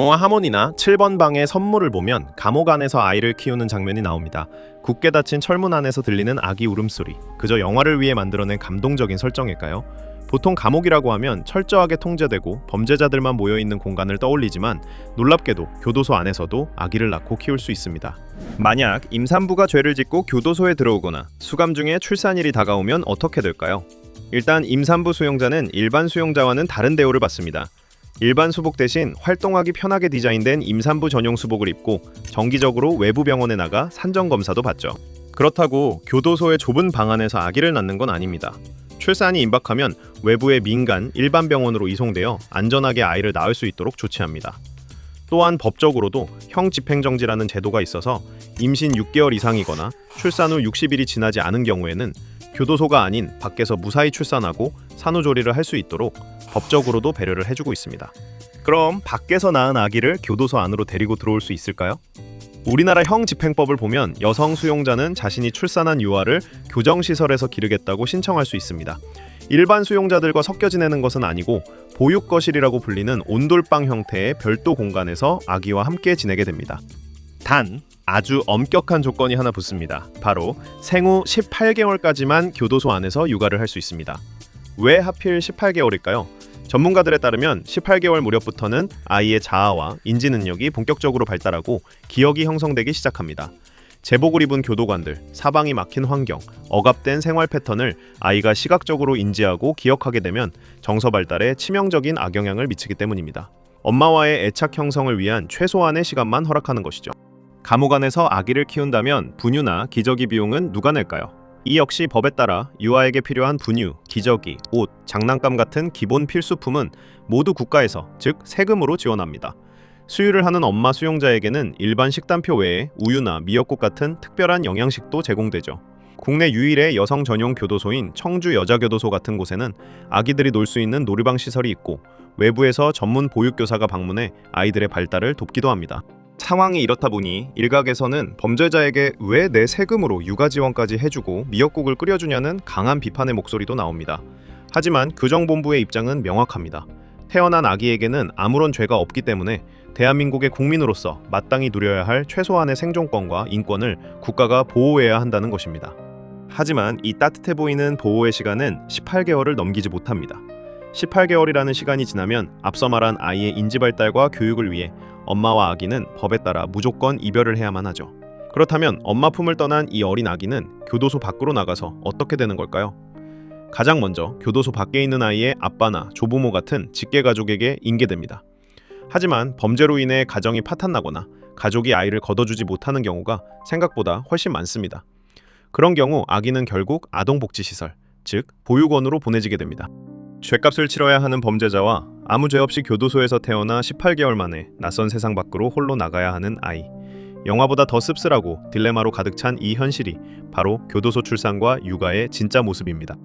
영화 하모니나 7번 방의 선물을 보면 감옥 안에서 아이를 키우는 장면이 나옵니다. 굳게 닫힌 철문 안에서 들리는 아기 울음소리. 그저 영화를 위해 만들어낸 감동적인 설정일까요? 보통 감옥이라고 하면 철저하게 통제되고 범죄자들만 모여있는 공간을 떠올리지만 놀랍게도 교도소 안에서도 아기를 낳고 키울 수 있습니다. 만약 임산부가 죄를 짓고 교도소에 들어오거나 수감 중에 출산일이 다가오면 어떻게 될까요? 일단 임산부 수용자는 일반 수용자와는 다른 대우를 받습니다. 일반 수복 대신 활동하기 편하게 디자인된 임산부 전용 수복을 입고 정기적으로 외부 병원에 나가 산정 검사도 받죠. 그렇다고 교도소의 좁은 방 안에서 아기를 낳는 건 아닙니다. 출산이 임박하면 외부의 민간 일반 병원으로 이송되어 안전하게 아이를 낳을 수 있도록 조치합니다. 또한 법적으로도 형집행정지라는 제도가 있어서 임신 6개월 이상이거나 출산 후 60일이 지나지 않은 경우에는 교도소가 아닌 밖에서 무사히 출산하고 산후조리를 할 수 있도록 법적으로도 배려를 해주고 있습니다. 그럼 밖에서 낳은 아기를 교도소 안으로 데리고 들어올 수 있을까요? 우리나라 형집행법을 보면 여성 수용자는 자신이 출산한 유아를 교정시설에서 기르겠다고 신청할 수 있습니다. 일반 수용자들과 섞여 지내는 것은 아니고 보육거실이라고 불리는 온돌방 형태의 별도 공간에서 아기와 함께 지내게 됩니다. 단, 아주 엄격한 조건이 하나 붙습니다. 바로 생후 18개월까지만 교도소 안에서 육아를 할 수 있습니다. 왜 하필 18개월일까요? 전문가들에 따르면 18개월 무렵부터는 아이의 자아와 인지 능력이 본격적으로 발달하고 기억이 형성되기 시작합니다. 제복을 입은 교도관들, 사방이 막힌 환경, 억압된 생활 패턴을 아이가 시각적으로 인지하고 기억하게 되면 정서 발달에 치명적인 악영향을 미치기 때문입니다. 엄마와의 애착 형성을 위한 최소한의 시간만 허락하는 것이죠. 감옥 안에서 아기를 키운다면 분유나 기저귀 비용은 누가 낼까요? 이 역시 법에 따라 유아에게 필요한 분유, 기저귀, 옷, 장난감 같은 기본 필수품은 모두 국가에서, 즉 세금으로 지원합니다. 수유를 하는 엄마 수용자에게는 일반 식단표 외에 우유나 미역국 같은 특별한 영양식도 제공되죠. 국내 유일의 여성 전용 교도소인 청주 여자교도소 같은 곳에는 아기들이 놀 수 있는 놀이방 시설이 있고 외부에서 전문 보육교사가 방문해 아이들의 발달을 돕기도 합니다. 상황이 이렇다 보니 일각에서는 범죄자에게 왜 내 세금으로 육아 지원까지 해주고 미역국을 끓여주냐는 강한 비판의 목소리도 나옵니다. 하지만 교정본부의 입장은 명확합니다. 태어난 아기에게는 아무런 죄가 없기 때문에 대한민국의 국민으로서 마땅히 누려야 할 최소한의 생존권과 인권을 국가가 보호해야 한다는 것입니다. 하지만 이 따뜻해 보이는 보호의 시간은 18개월을 넘기지 못합니다. 18개월이라는 시간이 지나면 앞서 말한 아이의 인지 발달과 교육을 위해 엄마와 아기는 법에 따라 무조건 이별을 해야만 하죠. 그렇다면 엄마 품을 떠난 이 어린 아기는 교도소 밖으로 나가서 어떻게 되는 걸까요? 가장 먼저 교도소 밖에 있는 아이의 아빠나 조부모 같은 직계가족에게 인계됩니다. 하지만 범죄로 인해 가정이 파탄나거나 가족이 아이를 거둬주지 못하는 경우가 생각보다 훨씬 많습니다. 그런 경우 아기는 결국 아동복지시설, 즉 보육원으로 보내지게 됩니다. 죗값을 치러야 하는 범죄자와 아무 죄 없이 교도소에서 태어나 18개월 만에 낯선 세상 밖으로 홀로 나가야 하는 아이. 영화보다 더 씁쓸하고 딜레마로 가득 찬 이 현실이 바로 교도소 출산과 육아의 진짜 모습입니다.